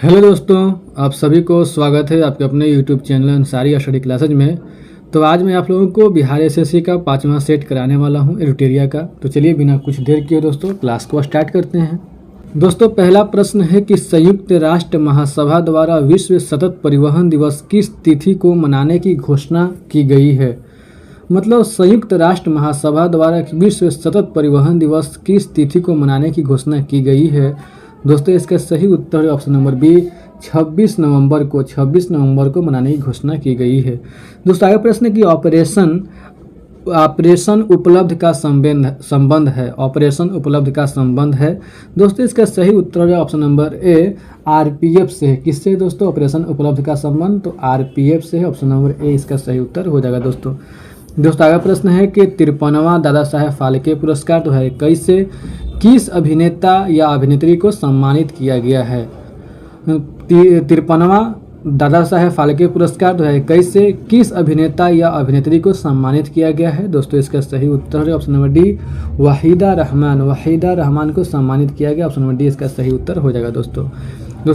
Hello दोस्तों, आप सभी को स्वागत है आपके अपने YouTube channel Ansari study classes में। तो आज मैं आप लोगों को बिहार एसएससी का 5वां सेट कराने वाला हूं एडिटोरिया का। तो चलिए बिना कुछ देर किए दोस्तों क्लास को स्टार्ट करते हैं। दोस्तों पहला प्रश्न है कि संयुक्त राष्ट्र महासभा द्वारा विश्व सतत परिवहन दिवस किस तिथि को मनाने की घोषणा की गई है। मतलब संयुक्त राष्ट्र महासभा द्वारा विश्व सतत परिवहन दिवस किस तिथि को मनाने की घोषणा की गई है। दोस्तों इसका सही उत्तर है ऑप्शन नंबर बी, 26 नवंबर को मनाने की घोषणा की गई है। दोस्तों आगे प्रश्न की ऑपरेशन उपलब्ध का संबंध है। ऑपरेशन उपलब्ध का संबंध है। दोस्तों इसका सही उत्तर है ऑप्शन नंबर ए, आरपीएफ से है। किससे दोस्तों ऑपरेशन उपलब्ध का संबंध? तो आरपीएफ से है। ऑप्शन नंबर ए इसका सही उत्तर हो जाएगा दोस्तों आगे प्रश्न है कि 53वां दादा साहेब फाल्के पुरस्कार 2021 से किस अभिनेता या अभिनेत्री को सम्मानित किया गया है। 53वां दादा साहेब फाल्के पुरस्कार 2021 से किस अभिनेता या अभिनेत्री को सम्मानित किया गया है। दोस्तों इसका सही उत्तर है option number D, Waheeda Rehman को सम्मानित किया गया। ऑप्शन नंबर डी इसका सही उत्तर हो जाएगा दोस्तों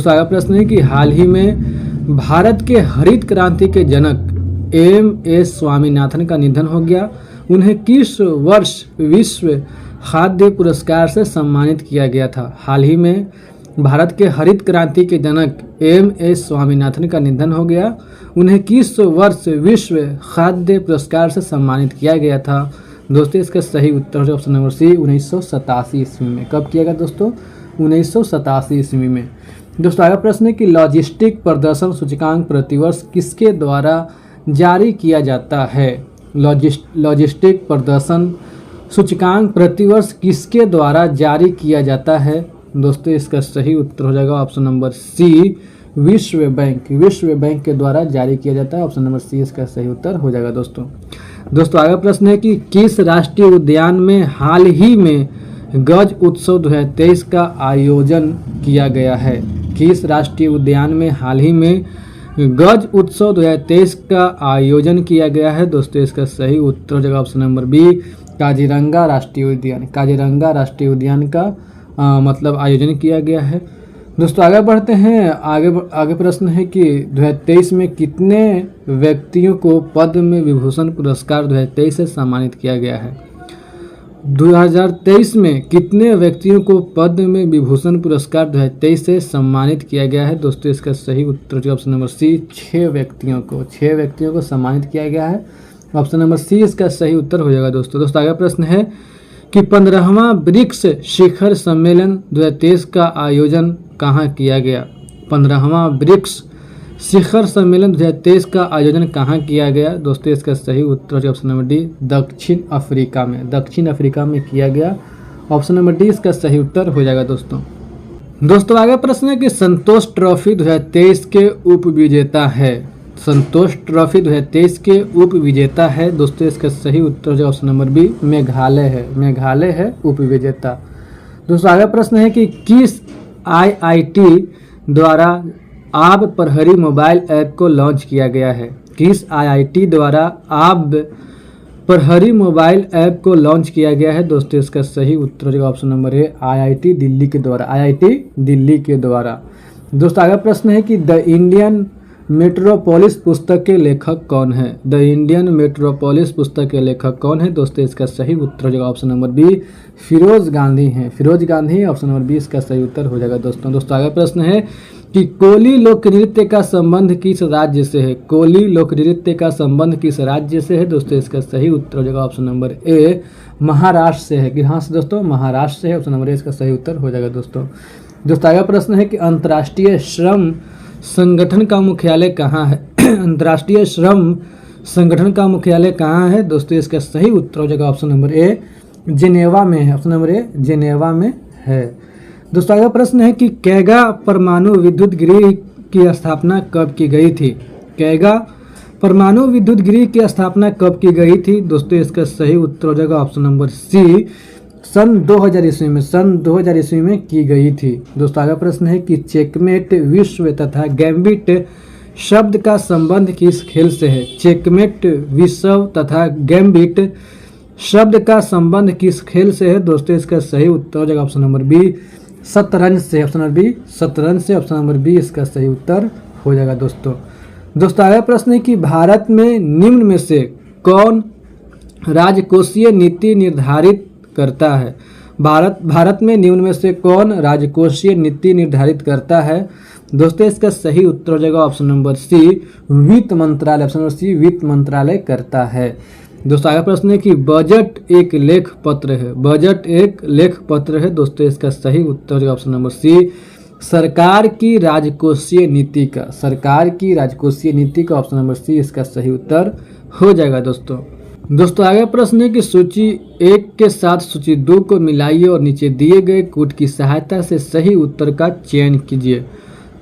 आगे प्रश्न है कि हाल ही में भारत के हरित क्रांति के जनक एम.एस. स्वामीनाथन का निधन हो गया। उन्हें किस वर्ष विश्व खाद्य पुरस्कार से सम्मानित किया गया था। हाल ही में भारत के हरित क्रांति के जनक एम.एस. स्वामीनाथन का निधन हो गया। उन्हें किस वर्ष विश्व खाद्य पुरस्कार से सम्मानित किया गया था। दोस्तों इसका सही उत्तर है ऑप्शन नंबर सी, 1987 ईस्वी में। कब किया गया दोस्तों? 1987 ईस्वी में। दोस्तों आगे प्रश्न है कि लॉजिस्टिक प्रदर्शन सूचकांक प्रतिवर्ष किसके द्वारा जारी किया जाता है। लॉजिस्टिक प्रदर्शन सूचकांक प्रतिवर्ष किसके द्वारा जारी किया जाता है। दोस्तों इसका सही उत्तर हो जाएगा ऑप्शन नंबर सी, विश्व बैंक के द्वारा जारी किया जाता है। ऑप्शन नंबर सी इसका सही उत्तर हो जाएगा दोस्तों आगे प्रश्न है कि किस राष्ट्रीय उद्यान में हाल ही में गज उत्सव 2023 का आयोजन किया गया है। किस राष्ट्रीय उद्यान में हाल ही में गज उत्सव 2023 का आयोजन किया गया है। दोस्तों इसका सही उत्तर हो जाएगा ऑप्शन नंबर बी, काजीरंगा राष्ट्रीय उद्यान का मतलब आयोजन किया गया है। दोस्तों आगे बढ़ते हैं। आगे प्रश्न है कि 2023 में कितने व्यक्तियों को पद्म विभूषण पुरस्कार 2023 से सम्मानित किया गया है। 2023 में कितने व्यक्तियों को पद्म विभूषण पुरस्कार 2023 से सम्मानित किया गया है। दोस्तों इसका सही उत्तर ऑप्शन नंबर सी, 6 व्यक्तियों को सम्मानित किया गया है। ऑप्शन नंबर सी इसका सही उत्तर हो जाएगा दोस्तों आगे प्रश्न है कि 15वां ब्रिक्स शिखर सम्मेलन 2023 का आयोजन कहाँ किया गया। 15वां ब्रिक्स शिखर सम्मेलन 2023 का आयोजन कहाँ किया गया। दोस्तों इसका सही उत्तर ऑप्शन नंबर डी, दक्षिण अफ्रीका में किया गया। ऑप्शन नंबर डी इसका सही उत्तर हो जाएगा दोस्तों आगे प्रश्न है कि संतोष ट्रॉफी 2023 के उपविजेता है। संतोष ट्रॉफी 2023 के उपविजेता है। दोस्तों इसका सही उत्तर जो ऑप्शन नंबर बी, मेघालय है उपविजेता। दोस्तों आगे प्रश्न है कि किस आईआईटी द्वारा आब प्रहरी मोबाइल ऐप को लॉन्च किया गया है। किस आईआईटी द्वारा आब प्रहरी मोबाइल ऐप को लॉन्च किया गया है। दोस्तों इसका सही उत्तर ऑप्शन नंबर है, आईआईटी दिल्ली के द्वारा। दोस्तों आगे प्रश्न है कि द इंडियन मेट्रोपोलिस पुस्तक के लेखक कौन है। द इंडियन मेट्रोपोलिस पुस्तक के लेखक कौन है। दोस्तों इसका सही उत्तर हो जाएगा option number B, Firoz Gandhi. Option number B इसका सही उत्तर हो जाएगा दोस्तों आगे प्रश्न है कि कोली लोक नृत्य का संबंध किस राज्य से है। दोस्तों इसका सही उत्तर हो जाएगा ऑप्शन नंबर ए, महाराष्ट्र से है। कहाँ से दोस्तों? महाराष्ट्र से है। ऑप्शन नंबर ए इसका सही उत्तर हो जाएगा दोस्तों आगे प्रश्न है कि अंतर्राष्ट्रीय श्रम संगठन का मुख्यालय कहाँ है। अंतर्राष्ट्रीय श्रम संगठन का मुख्यालय कहाँ है। दोस्तों इसका सही उत्तर हो जाएगा ऑप्शन नंबर ए, जिनेवा में है। ऑप्शन नंबर ए, जिनेवा में है। दोस्तों आगे प्रश्न है कि कैगा परमाणु विद्युत गृह की स्थापना कब की गई थी। कैगा परमाणु विद्युत गृह की स्थापना कब की गई थी। दोस्तों इसका सही उत्तर हो जाएगा ऑप्शन नंबर सी, सन 2000 ईस्वी में की गई थी। दोस्तों आगे प्रश्न है कि चेकमेट विश्व तथा गैम्बिट शब्द का संबंध किस खेल से है। चेकमेट विश्व तथा गैम्बिट शब्द का संबंध किस खेल से है। दोस्तों इसका सही उत्तर हो जाएगा ऑप्शन नंबर बी, शतरंज से, ऑप्शन नंबर बी शतरंज से, ऑप्शन नंबर बी इसका सही उत्तर हो जाएगा दोस्तों। दोस्तों अगला प्रश्न है कि भारत में निम्न में से कौन राजकोषीय नीति निर्धारित करता है। भारत में निम्न में से कौन राजकोषीय नीति निर्धारित करता है। दोस्तों इसका सही उत्तर हो जाएगा ऑप्शन नंबर सी वित्त मंत्रालय, ऑप्शन नंबर सी वित्त मंत्रालय करता है। दोस्तों आगे प्रश्न है कि बजट एक लेख पत्र है। बजट एक लेख पत्र है। दोस्तों इसका सही उत्तर हो जाएगा ऑप्शन नंबर सी सरकार की राजकोषीय नीति का, सरकार की राजकोषीय नीति का, ऑप्शन नंबर सी इसका सही उत्तर हो जाएगा दोस्तों आगे प्रश्न है कि सूची 1 के साथ सूची 2 को मिलाइए और नीचे दिए गए कोड की सहायता से सही उत्तर का चयन कीजिए।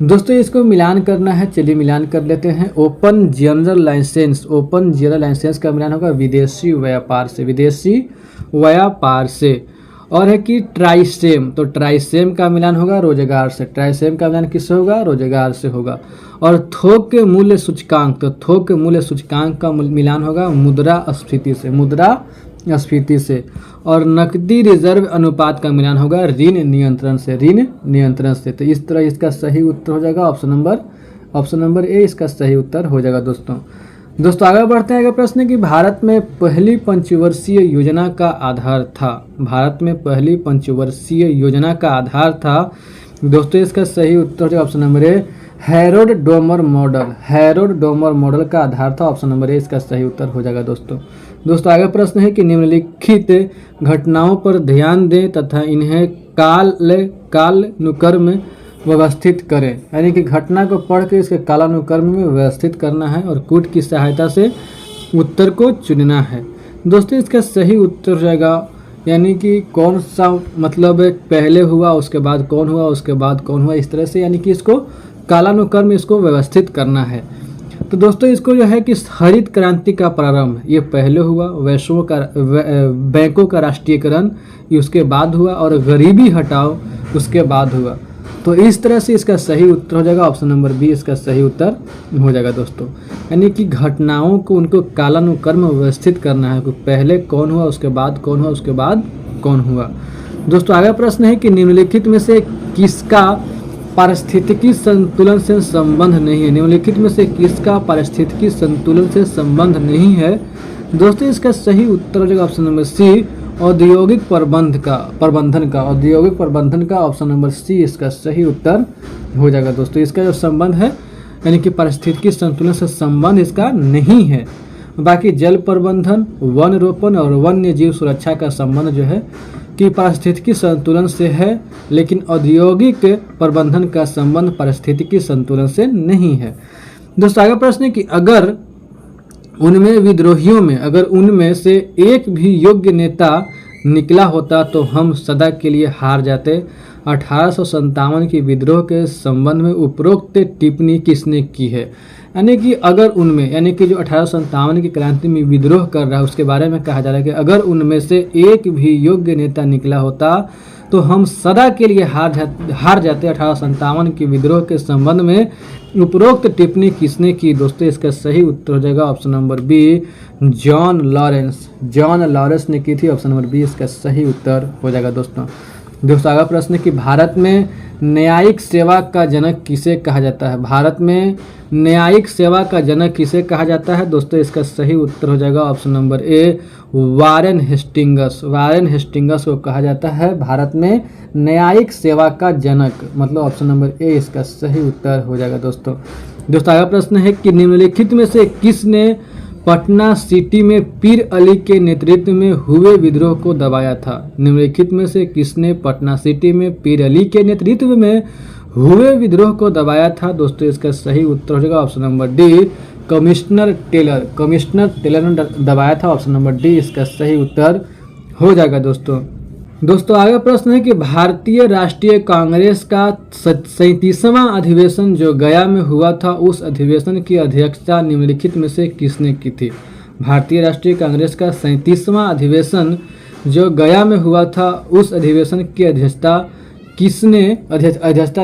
दोस्तों इसको मिलान करना है, चलिए मिलान कर लेते हैं। Open general licence, open general licence का मिलान होगा विदेशी व्यापार से, विदेशी व्यापार से। और है कि ट्राइसेम, तो ट्राइसेम का मिलान होगा रोजगार से, ट्राइसेम का मिलान किससे होगा, रोजगार से होगा। और थोक के मूल्य सूचकांक, तो थोक के मूल्य सूचकांक का मिलान होगा मुद्रास्फीति से, मुद्रास्फीति से। और नकदी रिजर्व अनुपात का मिलान होगा ऋण नियंत्रण से, ऋण नियंत्रण से। तो इस तरह इसका सही उत्तर हो जाएगा ऑप्शन नंबर ए इसका सही उत्तर हो जाएगा दोस्तों आगे बढ़ते हैं। अगला प्रश्न है कि भारत में पहली पंचवर्षीय योजना का आधार था। भारत में पहली पंचवर्षीय योजना का आधार था। दोस्तों इसका सही उत्तर है ऑप्शन नंबर ए Harold Domar model, Harold Domar model का आधार था। ऑप्शन नंबर ए इसका सही उत्तर हो जाएगा दोस्तों आगे प्रश्न है कि निम्नलिखित घटनाओं पर ध्यान दें तथा इन्हें कालानुक्रम में व्यवस्थित करें। यानी कि घटना को पढ़ के इसके कालानुक्रम में व्यवस्थित करना है और कूट की सहायता से उत्तर को चुनना है। दोस्तों इसका सही उत्तर हो जाएगा यानी कि कौन सा मतलब पहले हुआ उसके बाद कौन हुआ उसके बाद कौन हुआ, इस तरह से यानी कि इसको कालानुक्रम में इसको व्यवस्थित करना है। तो दोस्तों इसको जो है कि हरित क्रांति का प्रारंभ ये पहले हुआ, बैंकों का राष्ट्रीयकरण ये उसके बाद हुआ और गरीबी हटाओ उसके बाद हुआ। तो इस तरह से इसका सही उत्तर हो जाएगा ऑप्शन नंबर बी इसका सही उत्तर हो जाएगा दोस्तों। यानी कि घटनाओं को उनको कालानुक्रम में व्यवस्थित करना है कि पहले कौन हुआ उसके बाद कौन हुआ उसके बाद कौन हुआ। दोस्तों आगे प्रश्न है कि निम्नलिखित में से किसका पारिस्थितिकी संतुलन से संबंध नहीं है। निम्नलिखित में से किसका पारिस्थितिकी संतुलन से संबंध नहीं है। दोस्तों इसका सही उत्तर हो जाएगा ऑप्शन नंबर सी औद्योगिक प्रबंधन का, औद्योगिक प्रबंधन का, ऑप्शन नंबर सी इसका सही उत्तर हो जाएगा दोस्तों। इसका जो संबंध है यानी कि पारिस्थितिकी संतुलन से संबंध इसका नहीं है। बाकी जल प्रबंधन, वन रोपण और वन्य जीव सुरक्षा का संबंध जो है कि पारिस्थितिकी संतुलन से है, लेकिन औद्योगिक प्रबंधन का संबंध पारिस्थितिकी संतुलन से नहीं है। दोस्तों आगे प्रश्न है कि अगर उनमें विद्रोहियों में अगर उनमें से एक भी योग्य नेता निकला होता तो हम सदा के लिए हार जाते। 1857 की विद्रोह के संबंध में उपरोक्त टिप्पणी किसने की है। यानी कि अगर उनमें यानी कि जो 1857 की क्रांति में विद्रोह कर रहा है उसके बारे में कहा जा रहा है कि अगर उनमें से एक भी योग्य नेता निकला होता तो हम सदा के लिए हार जाते। 1857 की विद्रोह के संबंध में उपरोक्त टिप्पणी किसने की। दोस्तों इसका सही उत्तर हो जाएगा option number B John Lawrence ने की थी। ऑप्शन नंबर बी इसका सही उत्तर हो जाएगा दोस्तों आगे प्रश्न कि भारत में न्यायिक सेवा का जनक किसे कहा जाता है। भारत में न्यायिक सेवा का जनक किसे कहा जाता है। दोस्तों इसका सही उत्तर हो जाएगा ऑप्शन नंबर ए वारेन हेस्टिंगस को कहा जाता है भारत में न्यायिक सेवा का जनक, मतलब ऑप्शन नंबर ए इसका सही उत्तर हो जाएगा दोस्तों अगला प्रश्न है कि निम्नलिखित में से किसने पटना सिटी में पीर अली के नेतृत्व में हुए विद्रोह को दबाया था। निम्नलिखित में से किसने पटना सिटी में पीर अली के नेतृत्व में हुए विद्रोह को दबाया था। दोस्तों इसका सही उत्तर हो जाएगा option number D commissioner Taylor ने दबाया था। ऑप्शन नंबर डी इसका सही उत्तर हो जाएगा दोस्तों आगे प्रश्न है कि भारतीय राष्ट्रीय कांग्रेस का 37वां अधिवेशन जो गया में हुआ था उस अधिवेशन की अध्यक्षता निम्नलिखित में से किसने की थी। भारतीय राष्ट्रीय कांग्रेस का 37वां अधिवेशन जो गया में हुआ था उस अधिवेशन की अध्यक्षता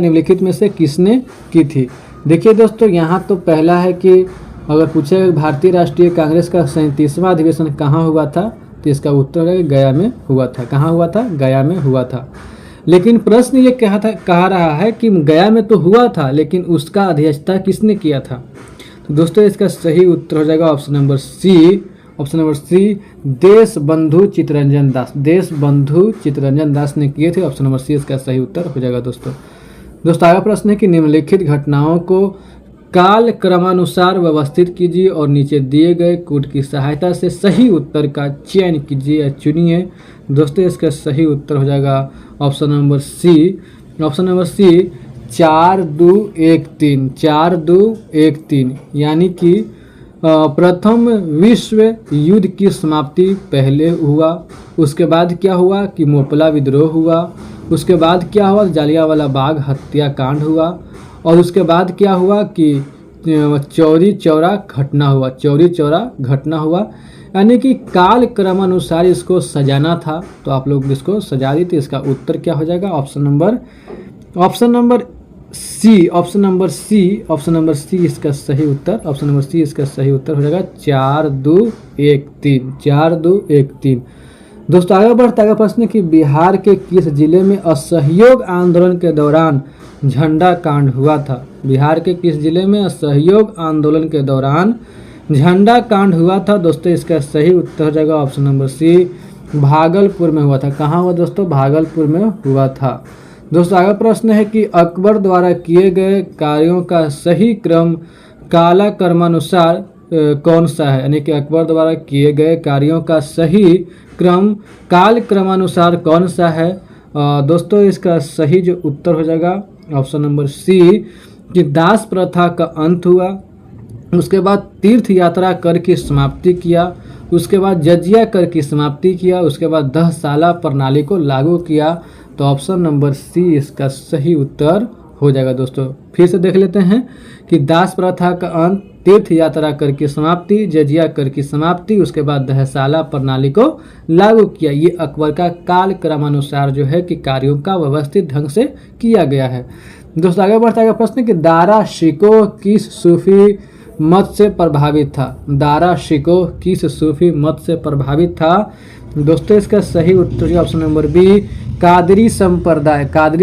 निम्नलिखित में से किसने की थी। देखिए दोस्तों यहाँ तो पहला है कि अगर पूछे भारतीय राष्ट्रीय कांग्रेस का 37वां अधिवेशन कहाँ हुआ था तो इसका उत्तर है गया में हुआ था। कहाँ हुआ था, गया में हुआ था। लेकिन प्रश्न ये कहा रहा है कि गया में तो हुआ था, लेकिन उसका अध्यक्षता किसने किया था? तो दोस्तों इसका सही उत्तर हो जाएगा option number C. Option number C, Deshbandhu Chittaranjan Das. देश बंधु चित्तरंजन दास ने किए थे। ऑप्शन नंबर सी इसका सही उत्तर हो जाएगा दोस्तों आगे प्रश्न है कि निम्नलिखित घटनाओं को काल क्रमानुसार व्यवस्थित कीजिए और नीचे दिए गए कोड की सहायता से सही उत्तर का चयन कीजिए या चुनिए। दोस्तों इसका सही उत्तर हो जाएगा option number C. Option number C 4-2-1-3 4-2-1-3 यानी कि प्रथम विश्व युद्ध की समाप्ति पहले हुआ, उसके बाद क्या हुआ कि मोपला विद्रोह हुआ, उसके बाद क्या हुआ जालियांवाला बाग हत्याकांड हुआ, और उसके बाद क्या हुआ कि चौरी चौरा घटना हुआ। यानी कि काल क्रमानुसार इसको सजाना था, तो आप लोग इसको सजा दी, तो इसका उत्तर क्या हो जाएगा ऑप्शन नंबर सी इसका सही उत्तर। ऑप्शन नंबर सी इसका सही उत्तर हो जाएगा 4-2-1-3 दोस्तों आगे बढ़ते आगे प्रश्न कि बिहार के किस जिले में असहयोग आंदोलन के दौरान झंडा कांड हुआ था? बिहार के किस जिले में असहयोग आंदोलन के दौरान झंडा कांड हुआ था? दोस्तों इसका सही उत्तर हो जाएगा ऑप्शन नंबर सी, भागलपुर में हुआ था। कहाँ हुआ दोस्तों? भागलपुर में हुआ था। दोस्तों आगे प्रश्न है कि अकबर द्वारा किए गए कार्यों का सही क्रम काला क्रमानुसार कौन सा है? यानी कि अकबर द्वारा किए गए कार्यों का सही क्रम काल क्रमानुसार कौन सा है? दोस्तों इसका सही जो उत्तर हो जाएगा ऑप्शन नंबर सी कि दास प्रथा का अंत हुआ, उसके बाद तीर्थ यात्रा कर की समाप्ति किया, उसके बाद जजिया कर की समाप्ति किया, उसके बाद 10 साला प्रणाली को लागू किया। तो ऑप्शन नंबर सी इसका सही उत्तर हो जाएगा। दोस्तों फिर से देख लेते हैं कि दास प्रथा का अंत, तीर्थ यात्रा कर की समाप्ति, जजिया कर की समाप्ति, उसके बाद 10 साला प्रणाली को लागू किया। ये अकबर का काल क्रमानुसार जो है कि कार्यों का व्यवस्थित ढंग से किया गया है। दोस्तों आगे बढ़ता है प्रश्न कि दारा शिकोह किस सूफी मत से प्रभावित था? दारा शिकोह किस सूफी मत से प्रभावित था? दोस्तों इसका सही उत्तर ऑप्शन नंबर बी, कादरी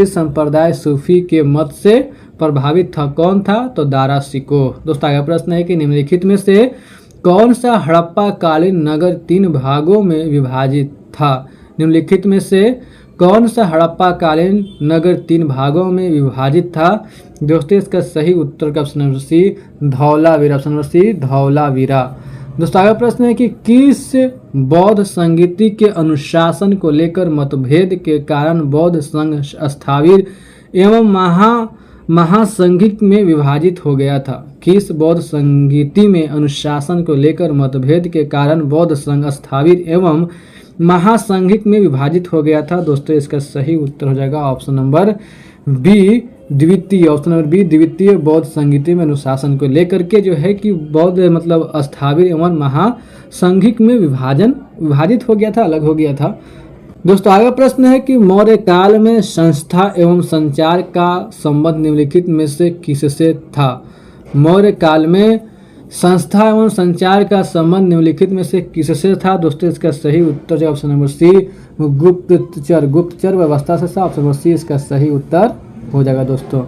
संप्रदाय सूफी के मत से प्रभावित था। कौन था? तो दारा शिकोह। दोस्तों आगे प्रश्न है कि निम्नलिखित में से कौन सा हड़प्पा कालीन नगर 3 भागों में विभाजित था? निम्नलिखित में से कौन सा हड़प्पा कालीन नगर 3 भागों में विभाजित था? दोस्तों इसका सही उत्तर का option number C, Dholavira. Option number C, Dholavira. दोस्तों आगे प्रश्न है कि किस बौद्ध संगीति के अनुशासन को लेकर मतभेद के कारण बौद्ध संघ स्थावीर एवं महासंघिक में विभाजित हो गया था? किस बौद्ध संगीति में अनुशासन को लेकर मतभेद के कारण बौद्ध संघ स्थावीर एवं महासंघिक में विभाजित हो गया था? दोस्तों इसका सही उत्तर हो जाएगा ऑप्शन नंबर बी, द्वितीय। ऑप्शन नंबर बी, द्वितीय बौद्ध संगीति में अनुशासन को लेकर के जो है कि बौद्ध मतलब स्थावीर एवं महासंघिक में विभाजित हो गया था, अलग हो गया था। दोस्तों आगे प्रश्न है कि मौर्य काल में संस्था एवं संचार का संबंध निम्नलिखित में से किससे था? मौर्य काल में संस्था एवं संचार का संबंध निम्नलिखित में से किससे था? दोस्तों इसका सही उत्तर है ऑप्शन नंबर सी, गुप्तचर व्यवस्था से। ऑप्शन नंबर सी इसका सही उत्तर हो जाएगा। दोस्तों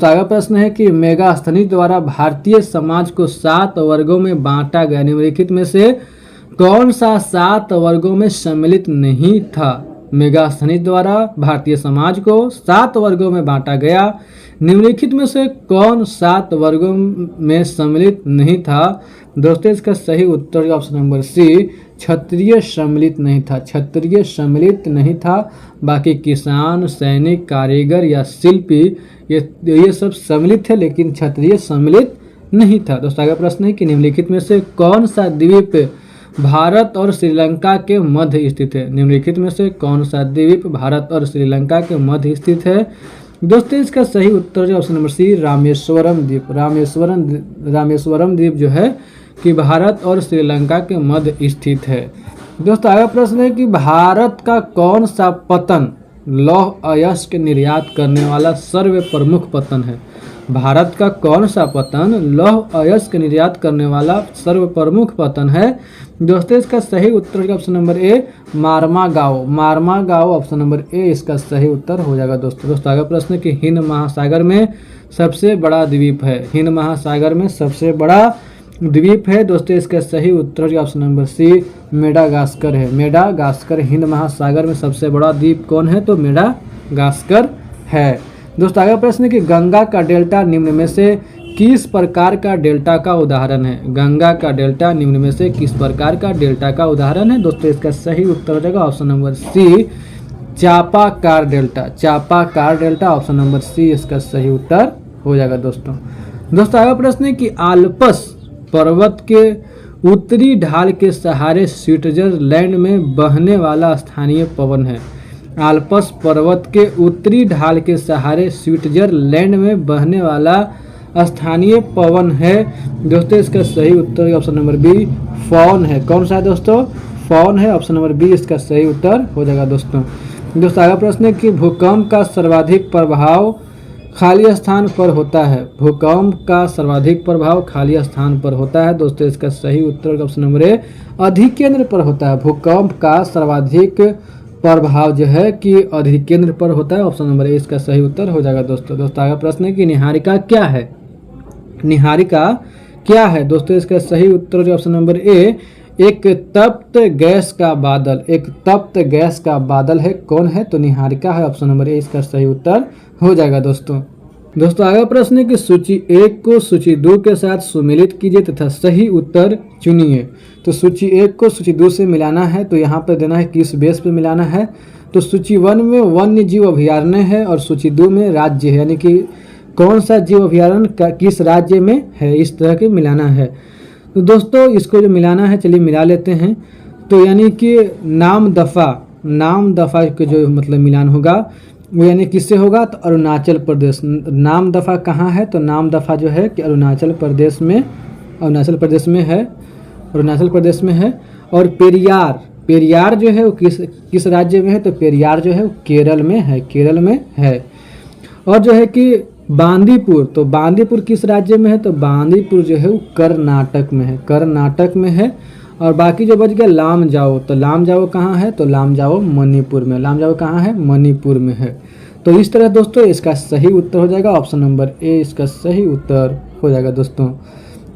आगे प्रश्न है कि मेगास्थनीज द्वारा भारतीय समाज को 7 वर्गों में बांटा गया। निम्नलिखित में से कौन सा 7 वर्गों में सम्मिलित नहीं था? मेगास्थनीज द्वारा भारतीय समाज को 7 वर्गों में बांटा गया। निम्नलिखित में से कौन 7 वर्गों में सम्मिलित नहीं था? दोस्तों इसका सही उत्तर ऑप्शन नंबर सी, क्षत्रिय सम्मिलित नहीं था। बाकी किसान, सैनिक, कारीगर या शिल्पी ये सब सम्मिलित थे, लेकिन क्षत्रिय सम्मिलित नहीं था। दोस्तों आगे प्रश्न है कि निम्नलिखित में से कौन सा द्वीप भारत और श्रीलंका के मध्य स्थित है? निम्नलिखित में से कौन सा द्वीप भारत और श्रीलंका के मध्य स्थित है? दोस्तों इसका सही उत्तर जो ऑप्शन नंबर सी, रामेश्वरम द्वीप जो है कि भारत और श्रीलंका के मध्य स्थित है। दोस्तों आगे प्रश्न है कि भारत का कौन सा पतन लौह अयस्क निर्यात करने वाला सर्व प्रमुख पतन है? भारत का कौन सा पतन लौह अयस्क निर्यात करने वाला सर्वप्रमुख पतन है? दोस्तों इसका सही उत्तर होगा option number A Marmagao. Marmagao option number A इसका सही उत्तर हो जाएगा। दोस्तों आगे प्रश्न कि हिंद महासागर में सबसे बड़ा द्वीप है। हिंद महासागर में सबसे बड़ा द्वीप है दोस्तों इसका सही उत्तर ऑप्शन नंबर सी मेडागास्कर है। मेडागास्कर हिंद महासागर में सबसे बड़ा द्वीप कौन है? तो मेडागास्कर है। दोस्तों आगे प्रश्न कि गंगा का डेल्टा निम्न में से किस प्रकार का डेल्टा का उदाहरण है? गंगा का डेल्टा निम्न में से किस प्रकार का डेल्टा का उदाहरण है? दोस्तों इसका सही उत्तर हो जाएगा ऑप्शन नंबर सी चापाकार डेल्टा। चापाकार डेल्टा ऑप्शन नंबर सी इसका सही उत्तर हो जाएगा। दोस्तों आगे प्रश्न है कि आल्प्स पर्वत के उत्तरी ढाल के सहारे स्विट्जरलैंड में बहने वाला स्थानीय पवन है। आल्प्स पर्वत के उत्तरी ढाल के सहारे स्विट्जरलैंड में बहने वाला स्थानीय पवन है। दोस्तों इसका सही उत्तर ऑप्शन नंबर बी फॉन है। कौन सा है दोस्तों? फॉन है। ऑप्शन नंबर बी इसका सही उत्तर हो जाएगा। दोस्तों आगे प्रश्न है कि भूकंप का सर्वाधिक प्रभाव खाली स्थान पर होता है। भूकंप का सर्वाधिक प्रभाव खाली स्थान पर होता है। दोस्तों इसका सही उत्तर ऑप्शन नंबर ए अधिकेंद्र पर होता है। भूकंप का सर्वाधिक प्रभाव जो है कि अधिकेंद्र पर होता है। ऑप्शन नंबर ए इसका सही उत्तर हो जाएगा। दोस्तों आगे प्रश्न है कि निहारिका क्या है? निहारिका क्या है? दोस्तों इसका सही उत्तर ऑप्शन नंबर ए एक तप्त गैस का बादल। एक तप्त गैस का बादल है। कौन है? तो निहारिका है। ऑप्शन नंबर ए इसका सही उत्तर हो जाएगा। दोस्तों आगे प्रश्न है कि सूची 1 को सूची 2 के साथ सुमेलित कीजिए तथा सही उत्तर चुनिए। तो सूची 1 को सूची 2 से मिलाना है तो यहाँ पर देना है किस बेस पे मिलाना है। तो सूची 1 में वन्य जीव अभयारण्य है और सूची 2 में राज्य है, यानी कि कौन सा जीव अभयारण्य किस राज्य में है, इस तरह के मिलाना है। तो दोस्तों इसको जो मिलाना है चलिए मिला लेते हैं। तो यानी कि नाम दफ़ा के जो मतलब मिलान होगा वो यानी किससे होगा? तो अरुणाचल प्रदेश। नाम दफ़ा कहाँ है? तो नाम दफ़ा जो है कि अरुणाचल प्रदेश में है। और पेरियार जो है वो किस राज्य में है? तो पेरियार जो है वो केरल में है। और जो है कि बांदीपुर, तो बांदीपुर किस राज्य में है? तो बांदीपुर जो है वो कर्नाटक में है। और बाकी जो बच गया लामजाओ, तो लामजाओ कहाँ है? तो लामजाओ मणिपुर में। लामजाओ कहाँ है? मणिपुर में है। तो इस तरह दोस्तों इसका सही उत्तर हो जाएगा ऑप्शन नंबर ए इसका सही उत्तर हो जाएगा। दोस्तों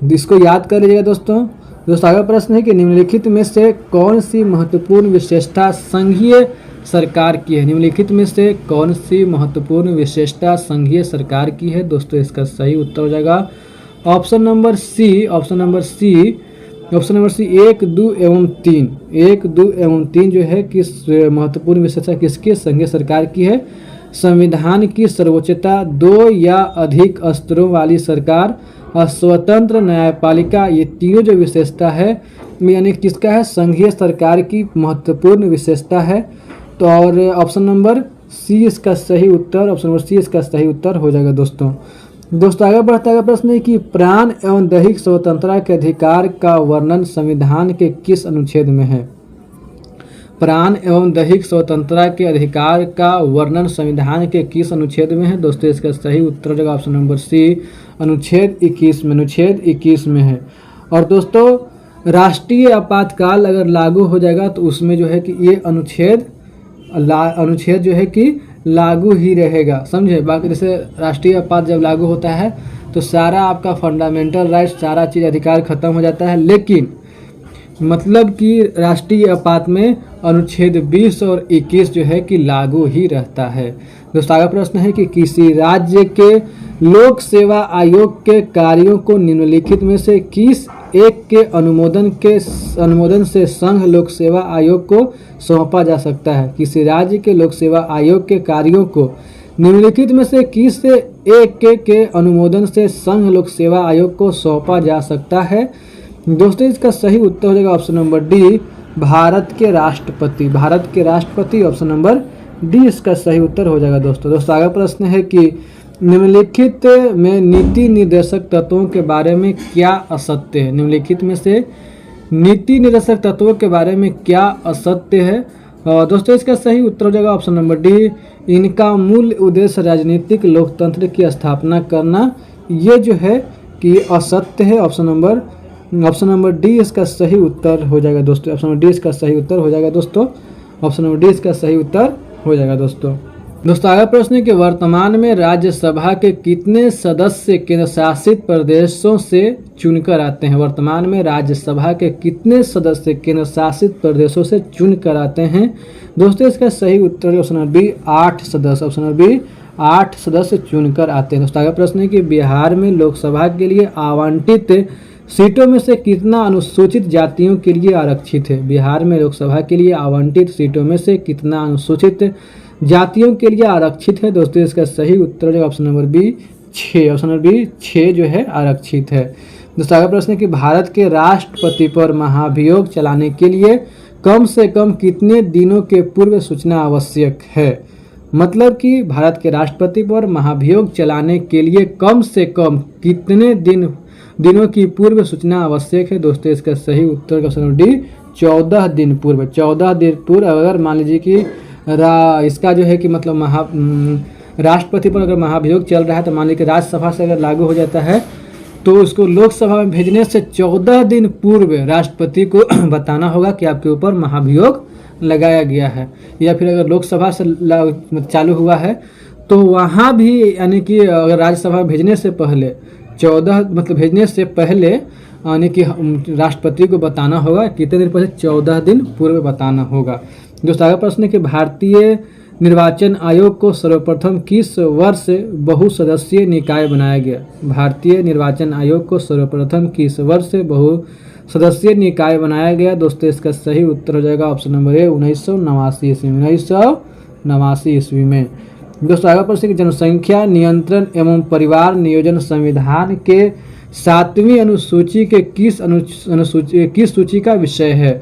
इसको याद कर लीजिएगा। दोस्तों आगे प्रश्न है कि निम्नलिखित में से कौन सी महत्वपूर्ण विशेषता संघीय सरकार की है? निम्नलिखित में से कौन सी महत्वपूर्ण विशेषता संघीय सरकार की है? दोस्तों इसका सही उत्तर हो जाएगा ऑप्शन नंबर सी 1, 2 एवं 3। 1, 2 एवं 3 जो है किस महत्वपूर्ण विशेषता किसकी? संघीय सरकार की है। संविधान की सर्वोच्चता, 2 या अधिक स्तरों वाली सरकार, स्वतंत्र न्यायपालिका, ये तीनों जो विशेषता है यानी किसका है? संघीय सरकार की महत्वपूर्ण विशेषता है। तो और ऑप्शन नंबर सी इसका सही उत्तर हो जाएगा। दोस्तों आगे बढ़ता है प्रश्न है कि प्राण एवं दैहिक स्वतंत्रता के अधिकार का वर्णन संविधान के किस अनुच्छेद में है? प्राण एवं दैहिक स्वतंत्रता के अधिकार का वर्णन संविधान के किस अनुच्छेद में है? दोस्तों इसका सही उत्तर हो जाएगा ऑप्शन नंबर सी अनुच्छेद 21 में है। और दोस्तों राष्ट्रीय आपातकाल अगर लागू हो जाएगा तो उसमें जो है कि ये अनुच्छेद जो है कि लागू ही रहेगा, समझे। बाकी जैसे राष्ट्रीय आपात जब लागू होता है तो सारा आपका फंडामेंटल राइट सारा चीज़ अधिकार खत्म हो जाता है, लेकिन मतलब कि राष्ट्रीय आपात में अनुच्छेद 20 और 21 जो है कि लागू ही रहता है। दोस्तों आगे प्रश्न है कि किसी राज्य के लोक सेवा आयोग के कार्यों को निम्नलिखित में से किस एक के अनुमोदन से संघ लोक सेवा आयोग को सौंपा जा सकता है? किसी राज्य के लोक सेवा आयोग के कार्यों को निम्नलिखित में से किस एक के अनुमोदन से संघ लोक सेवा आयोग को सौंपा जा सकता है? दोस्तों इसका सही उत्तर हो जाएगा ऑप्शन नंबर डी भारत के राष्ट्रपति ऑप्शन नंबर डी इसका सही उत्तर हो जाएगा। दोस्तों आगे प्रश्न है कि निम्नलिखित में नीति निर्देशक तत्वों के बारे में क्या असत्य है? निम्नलिखित में से नीति निर्देशक तत्वों के बारे में क्या असत्य है? दोस्तों इसका सही उत्तर हो जाएगा ऑप्शन नंबर डी इनका मूल उद्देश्य राजनीतिक लोकतंत्र की स्थापना करना, ये जो है कि असत्य है। ऑप्शन नंबर डी इसका सही उत्तर हो जाएगा दोस्तों। ऑप्शन नंबर डी इसका सही उत्तर हो जाएगा दोस्तों। ऑप्शन नंबर डी इसका सही उत्तर हो जाएगा दोस्तों। अगला प्रश्न है कि वर्तमान में राज्यसभा के कितने सदस्य केंद्र शासित प्रदेशों से चुनकर आते हैं? वर्तमान में राज्यसभा के कितने सदस्य केंद्र शासित प्रदेशों से चुनकर आते हैं? दोस्तों इसका सही उत्तर ऑप्शन नंबर बी 8 सदस्य। ऑप्शन नंबर बी 8 सदस्य चुनकर आते हैं। दोस्तों अगला प्रश्न है कि बिहार में लोकसभा के लिए आवंटित सीटों में से कितना अनुसूचित जातियों के लिए आरक्षित है? बिहार में लोकसभा के लिए आवंटित सीटों में से कितना अनुसूचित जातियों के लिए आरक्षित है? दोस्तों इसका सही उत्तर है option number B 6। Option number B 6 जो है आरक्षित है। दोस्तों अगला प्रश्न है कि भारत के राष्ट्रपति पर महाभियोग चलाने के लिए कम से कम कितने दिनों के पूर्व सूचना आवश्यक है? मतलब कि भारत के राष्ट्रपति पर महाभियोग चलाने के लिए कम से कम कितने दिनों की पूर्व सूचना आवश्यक है? दोस्तों इसका सही उत्तर ऑप्शन नंबर डी 14 दिन पूर्व। 14 दिन पूर्व अगर मान लीजिए कि इसका जो है कि मतलब राष्ट्रपति पर अगर महाभियोग चल रहा है तो मान लीजिए कि राज्यसभा से अगर लागू हो जाता है तो उसको लोकसभा में भेजने से 14 दिन पूर्व राष्ट्रपति को बताना होगा कि आपके ऊपर महाभियोग लगाया गया है। या फिर अगर लोकसभा से चालू हुआ है तो वहाँ भी यानी कि अगर राज्यसभा में भेजने से पहले 14 मतलब भेजने से पहले यानी कि राष्ट्रपति को बताना होगा कितने दिन पहले 14 दिन पूर्व बताना होगा। दोस्तों अगला प्रश्न है कि भारतीय निर्वाचन आयोग को सर्वप्रथम किस वर्ष बहुसदस्यीय निकाय बनाया गया? भारतीय निर्वाचन आयोग को सर्वप्रथम किस वर्ष बहुसदस्यीय निकाय बनाया गया? दोस्तों इसका सही उत्तर हो जाएगा ऑप्शन नंबर ए 1989 ईस्वी में। 1989 ईस्वी में। दोस्तों अगला प्रश्न है कि जनसंख्या नियंत्रण एवं परिवार नियोजन संविधान के 7वीं अनुसूची के किस सूची का विषय है?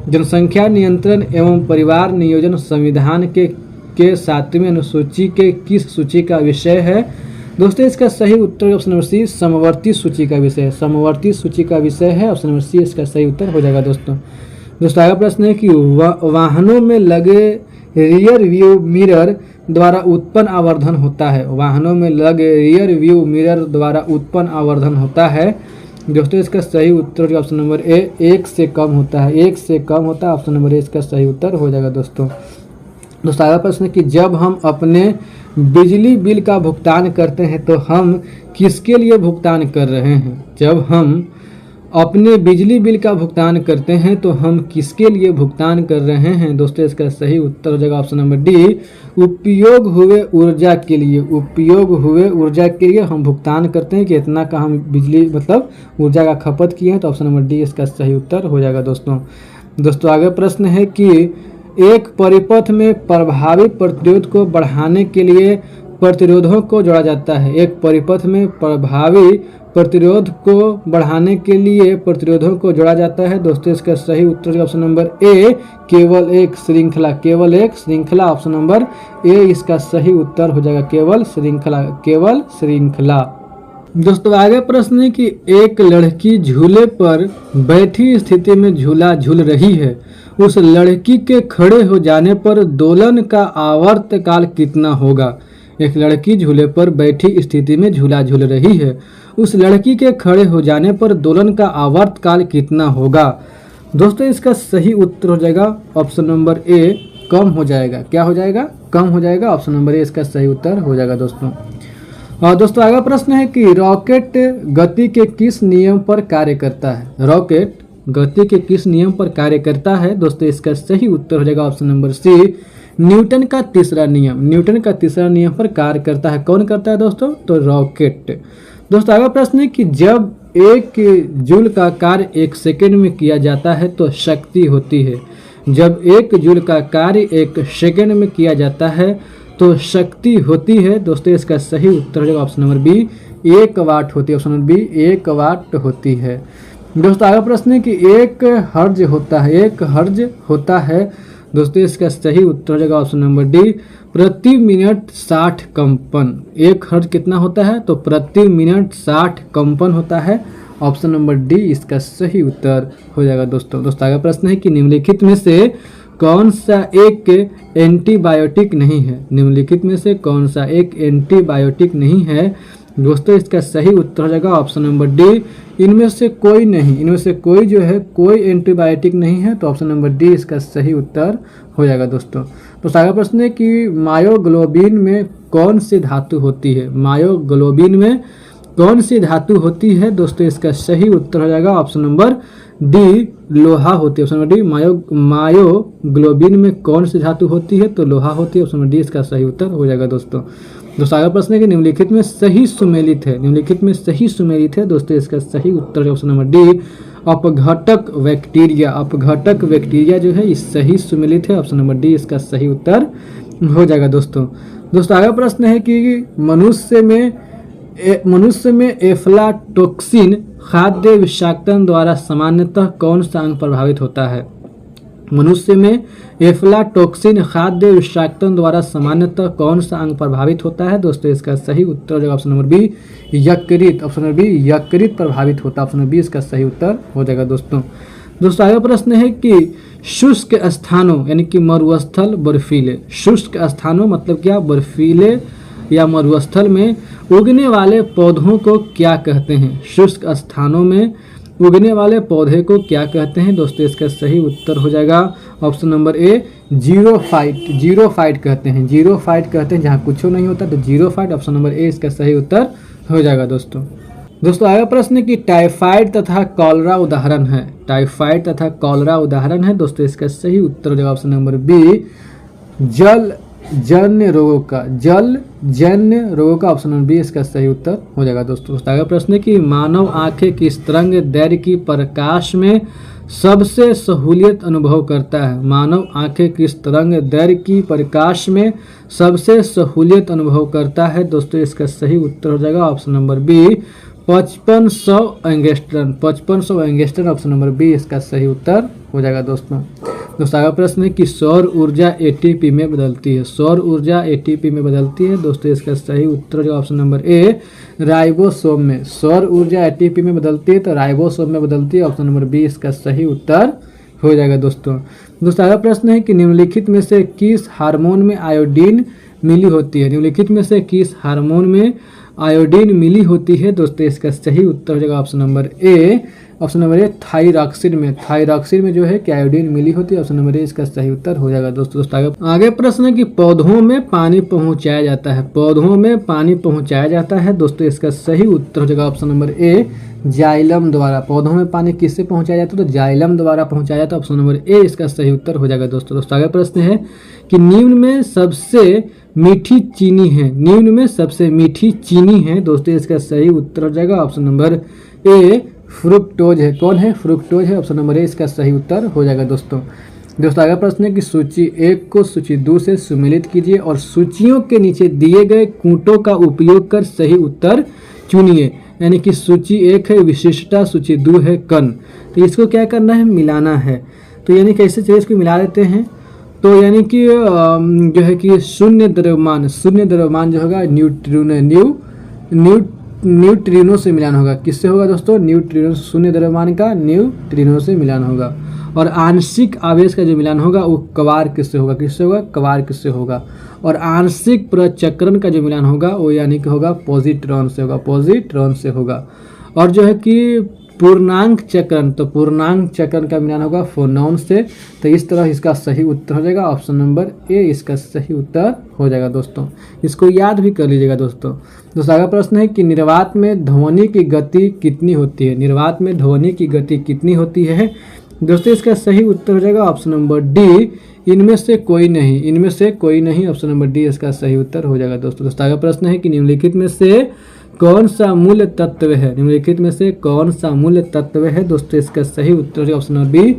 जनसंख्या नियंत्रण एवं परिवार नियोजन संविधान के 7वीं अनुसूची के किस सूची का विषय है? दोस्तों इसका सही उत्तर ऑप्शन नंबर सी समवर्ती सूची का विषय है। समवर्ती सूची का विषय है। ऑप्शन नंबर सी इसका सही उत्तर हो जाएगा दोस्तों। अगला प्रश्न है कि वाहनों में लगे रियर व्यू मिरर द्वारा उत्पन्न आवर्धन होता है। वाहनों में लगे रियर व्यू मिरर द्वारा उत्पन्न आवर्धन होता है। दोस्तों इसका सही उत्तर ऑप्शन नंबर ए 1 से कम होता है। 1 से कम होता है। ऑप्शन नंबर ए इसका सही उत्तर हो जाएगा दोस्तों। अगला प्रश्न है कि जब हम अपने बिजली बिल का भुगतान करते हैं तो हम किसके लिए भुगतान कर रहे हैं? जब हम अपने बिजली बिल का भुगतान करते हैं तो हम किसके लिए भुगतान कर रहे हैं? दोस्तों इसका सही उत्तर हो जाएगा ऑप्शन नंबर डी उपयोग हुए ऊर्जा के लिए। उपयोग हुए ऊर्जा के लिए हम भुगतान करते हैं कि इतना का हम बिजली मतलब ऊर्जा का खपत किए हैं। तो ऑप्शन नंबर डी इसका सही उत्तर हो जाएगा दोस्तों आगे प्रश्न है कि एक परिपथ में प्रभावी प्रतिरोध को बढ़ाने के लिए प्रतिरोधों को जोड़ा जाता है। एक परिपथ में प्रभावी प्रतिरोध को बढ़ाने के लिए प्रतिरोधों को जोड़ा जाता है। दोस्तों इसका सही उत्तर ऑप्शन नंबर ए केवल एक श्रृंखला। केवल एक श्रृंखला। ऑप्शन नंबर ए इसका सही उत्तर हो जाएगा केवल श्रृंखला। केवल श्रृंखला। दोस्तों आगे प्रश्न है कि एक लड़की झूले पर बैठी स्थिति में झूला झूल रही है। उस लड़की के खड़े हो जाने पर दोलन का आवर्तकाल कितना होगा? एक लड़की झूले पर बैठी स्थिति में झूला झूल रही है। उस लड़की के खड़े हो जाने पर दोलन का आवर्तकाल कितना होगा? दोस्तों इसका सही उत्तर हो जाएगा ऑप्शन नंबर ए कम हो जाएगा। क्या हो जाएगा? कम हो जाएगा। ऑप्शन नंबर ए इसका सही उत्तर हो जाएगा दोस्तों। और दोस्तों अगला प्रश्न है कि रॉकेट गति के किस नियम पर कार्य करता है? रॉकेट गति के किस नियम पर कार्य करता है? दोस्तों इसका सही उत्तर हो जाएगा ऑप्शन नंबर सी न्यूटन का तीसरा नियम। न्यूटन का तीसरा नियम पर कार्य करता है। कौन करता है दोस्तों? तो रॉकेट। दोस्तों अगला प्रश्न है कि जब एक जूल का कार्य 1 सेकेंड में किया जाता है तो शक्ति होती है। जब 1 जूल का कार्य 1 सेकेंड में किया जाता है तो शक्ति होती है। दोस्तों इसका सही उत्तर है ऑप्शन नंबर बी 1 वाट होती है। ऑप्शन नंबर बी 1 वाट होती है। दोस्तों अगला प्रश्न है कि 1 हर्ज होता है। 1 हर्ज होता है। दोस्तों इसका सही उत्तर हो जाएगा ऑप्शन नंबर डी प्रति मिनट 60 कंपन। 1 हर्ज कितना होता है? तो प्रति मिनट 60 कंपन होता है। ऑप्शन नंबर डी इसका सही उत्तर हो जाएगा दोस्तों। अगला प्रश्न है कि निम्नलिखित में से कौन सा एक एंटीबायोटिक नहीं है? निम्नलिखित में से कौन सा एक एंटीबायोटिक नहीं है? दोस्तों इसका सही उत्तर हो जाएगा ऑप्शन नंबर डी, इनमें से कोई नहीं। इनमें से कोई जो है कोई एंटीबायोटिक नहीं है, तो ऑप्शन नंबर डी इसका सही उत्तर हो जाएगा दोस्तों। तो अगला प्रश्न है कि मायोग्लोबिन में कौन सी धातु होती है? मायोग्लोबिन में कौन सी धातु होती है? दोस्तों इसका सही उत्तर हो जाएगा ऑप्शन नंबर डी, लोहा होती है। ऑप्शन नंबर डी, मायोग्लोबिन में कौन सी धातु होती है? तो लोहा होती है। ऑप्शन नंबर डी इसका सही उत्तर हो जाएगा दोस्तों। अगला प्रश्न है कि निम्नलिखित में सही सुमेलित है। निम्नलिखित में सही सुमेलित है दोस्तों, इसका सही उत्तर है ऑप्शन नंबर डी, अपघटक बैक्टीरिया। अपघटक बैक्टीरिया जो है इस सही सुमेलित है। ऑप्शन नंबर डी इसका सही उत्तर हो जाएगा दोस्तों। अगला प्रश्न है कि मनुष्य में एफ्लाटॉक्सिन खाद्य विषाक्तन द्वारा सामान्यतः कौन सा अंग प्रभावित होता है? मनुष्य में एफ्लाटॉक्सिन खाद्य विषाक्तन द्वारा सामान्यतः कौन सा अंग प्रभावित होता है? दोस्तों इसका सही उत्तर हो जाएगा ऑप्शन नंबर बी, यकृत। ऑप्शन नंबर बी, यकृत प्रभावित होता है। ऑप्शन नंबर बी इसका सही उत्तर हो जाएगा दोस्तों। अगला प्रश्न है कि शुष्क स्थानों यानी कि मरुस्थल बर्फीले, शुष्क स्थानों मतलब क्या? बर्फीले या मरुस्थल में उगने वाले पौधों को क्या कहते हैं? शुष्क स्थानों में उगने वाले पौधे को क्या कहते हैं? दोस्तों इसका सही उत्तर हो जाएगा ऑप्शन नंबर ए, जीरोफाइट। जीरोफाइट कहते हैं, जीरोफाइट कहते हैं, जहाँ कुछ नहीं होता तो जीरोफाइट। ऑप्शन नंबर ए इसका सही उत्तर हो जाएगा दोस्तों। अगला प्रश्न है कि टाइफाइड तथा कॉलरा उदाहरण है। टाइफाइड तथा कॉलरा उदाहरण है। दोस्तों इसका सही उत्तर हो जाएगा ऑप्शन नंबर बी, जलजन्य रोगों का। जलजन्य रोगों का। ऑप्शन नंबर बी इसका सही उत्तर हो जाएगा दोस्तों। अगला प्रश्न है कि मानव आंखें किस तरंग दैर्घ्य की प्रकाश में सबसे सहूलियत अनुभव करता है? मानव आंखें किस तरंग दैर्घ्य की प्रकाश में सबसे सहूलियत अनुभव करता है? दोस्तों इसका सही उत्तर हो जाएगा option number B, 5500 angstrom. 5500 angstrom. Option number B इसका सही उत्तर हो जाएगा दोस्तों। अगला प्रश्न है कि सौर ऊर्जा एटीपी में बदलती है। सौर ऊर्जा एटीपी में बदलती है। दोस्तों इसका सही उत्तर जो ऑप्शन नंबर ए, राइबोसोम में। सौर ऊर्जा एटीपी में बदलती है तो राइबोसोम में बदलती है। ऑप्शन नंबर बी इसका सही उत्तर हो जाएगा दोस्तों। अगला प्रश्न है कि निम्नलिखित में से किस हार्मोन में आयोडीन मिली होती है? निम्नलिखित में से किस हार्मोन में आयोडीन मिली होती है? दोस्तों इसका सही उत्तर हो जाएगा ऑप्शन नंबर ए, ऑप्शन नंबर ए, थायरॉक्सिन में। थायरॉक्सिन में जो है कि आयोडीन मिली होती है। ऑप्शन नंबर ए इसका सही उत्तर हो जाएगा दोस्तों। आगे प्रश्न है कि पौधों में पानी पहुंचाया जाता है। पौधों में पानी पहुंचाया जाता है। दोस्तों इसका सही उत्तर हो जाएगा ऑप्शन नंबर ए, जाइलम द्वारा। पौधों में पानी किससे पहुंचाया जाता है? तो जाइलम द्वारा पहुंचाया जाता है। ऑप्शन नंबर ए इसका सही उत्तर हो जाएगा दोस्तों। आगे प्रश्न है कि निम्न में सबसे मीठी चीनी है। निम्न में सबसे मीठी चीनी है। दोस्तों इसका सही उत्तर हो जाएगा ऑप्शन नंबर ए, फ्रुक्टोज है। कौन है? फ्रुक्टोज है। ऑप्शन नंबर ए इसका सही उत्तर हो जाएगा दोस्तों। अगला प्रश्न है कि सूची 1 को सूची 2 से सुमेलित कीजिए और सूचियों के नीचे दिए गए कूटों का उपयोग कर सही उत्तर चुनिए। यानी कि सूची 1 है विशिष्टता, सूची 2 है कण। तो इसको क्या करना है? मिलाना है। तो यानी कैसे चीज़ इसको मिला देते हैं? तो यानी कि जो है कि शून्य द्रव्यमान जो होगा न्यूट्रिनो से मिलान होगा। किससे होगा दोस्तों? न्यूट्रिनो। शून्य द्रव्यमान का न्यूट्रिनो से मिलान होगा। और आंशिक आवेश का जो मिलान होगा वो क्वार्क से होगा। किससे होगा? क्वार्क से होगा। और आंशिक प्रचक्रण का जो मिलान होगा वो यानी कि होगा पॉजिट्रॉन से होगा। पॉजिट्रॉन से होगा। और जो है कि पूर्णांक चक्रण, तो पूर्णांक चक्रण का मिलान होगा फोनॉन से। तो इस तरह इसका सही उत्तर हो जाएगा ऑप्शन नंबर ए, इसका सही उत्तर हो जाएगा दोस्तों। इसको याद भी कर लीजिएगा दोस्तों। अगला प्रश्न है कि निर्वात में ध्वनि की गति कितनी होती है? निर्वात में ध्वनि की गति कितनी होती है? दोस्तों इसका सही उत्तर हो जाएगा ऑप्शन नंबर डी, इनमें से कोई नहीं। इनमें से कोई नहीं। ऑप्शन नंबर डी इसका सही उत्तर हो जाएगा दोस्तों। अगला प्रश्न है कि निम्नलिखित में से कौन सा मूल तत्व है? निम्नलिखित में से कौन सा मूल तत्व है? दोस्तों इसका सही उत्तर है ऑप्शन नंबर बी,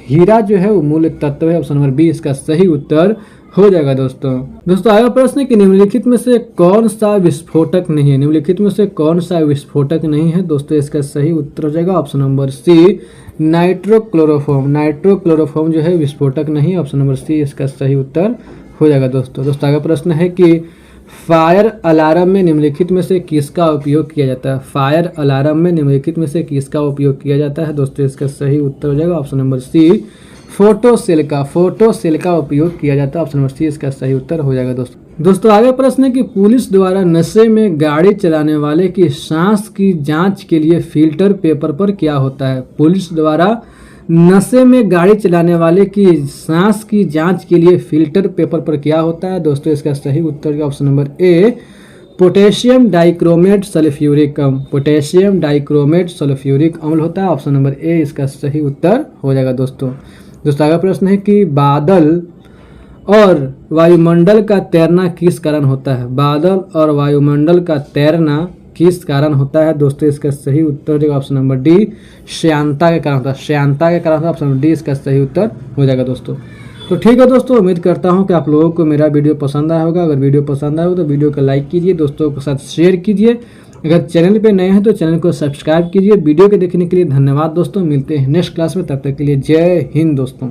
हीरा जो है वो मूल तत्व है। ऑप्शन नंबर बी इसका सही उत्तर हो जाएगा दोस्तों। अगला प्रश्न है कि निम्नलिखित में से कौन सा विस्फोटक नहीं है? निम्नलिखित में से कौन सा विस्फोटक नहीं है? दोस्तों इसका सही उत्तर हो जाएगा ऑप्शन नंबर सी, नाइट्रोक्लोरोफॉर्म। नाइट्रोक्लोरोफॉर्म जो है विस्फोटक नहीं। ऑप्शन नंबर सी इसका सही उत्तर हो जाएगा दोस्तों। अगला प्रश्न है कि फायर अलार्म में निम्नलिखित में से किसका उपयोग किया जाता है? फायर अलार्म में निम्नलिखित में से किसका उपयोग किया जाता है? दोस्तों इसका सही उत्तर हो जाएगा option number C, photo cell का उपयोग किया जाता है। ऑप्शन नंबर सी इसका सही उत्तर हो जाएगा दोस्तों आगे प्रश्न है कि पुलिस द्वारा नशे में गाड़ी चलाने वाले की सांस की जांच के लिए फिल्टर पेपर पर क्या होता है। पुलिस द्वारा नशे में गाड़ी चलाने वाले की सांस की जांच के लिए फिल्टर पेपर पर क्या होता है दोस्तों, इसका सही उत्तर का ऑप्शन नंबर ए पोटेशियम डाइक्रोमेट सल्फ्यूरिक अम्ल। पोटेशियम डाइक्रोमेट सल्फ्यूरिक अम्ल होता है। ऑप्शन नंबर ए इसका सही उत्तर हो जाएगा दोस्तों आगे प्रश्न है कि बादल और वायुमंडल का तैरना किस कारण होता है। बादल और वायुमंडल का तैरना किस कारण होता है दोस्तों, इसका सही उत्तर हो जाएगा ऑप्शन नंबर डी श्यानता के कारण होता है। श्यानता के कारण होता है। ऑप्शन नंबर डी इसका सही उत्तर हो जाएगा दोस्तों। तो ठीक है दोस्तों, उम्मीद करता हूं कि आप लोगों को मेरा वीडियो पसंद आया होगा। अगर वीडियो पसंद आया हो तो वीडियो को लाइक कीजिए, दोस्तों के साथ शेयर कीजिए। अगर चैनल पे नए हैं तो चैनल को सब्सक्राइब कीजिए। वीडियो के देखने के लिए धन्यवाद दोस्तों। मिलते हैं नेक्स्ट क्लास में, तब तक के लिए जय हिंद दोस्तों।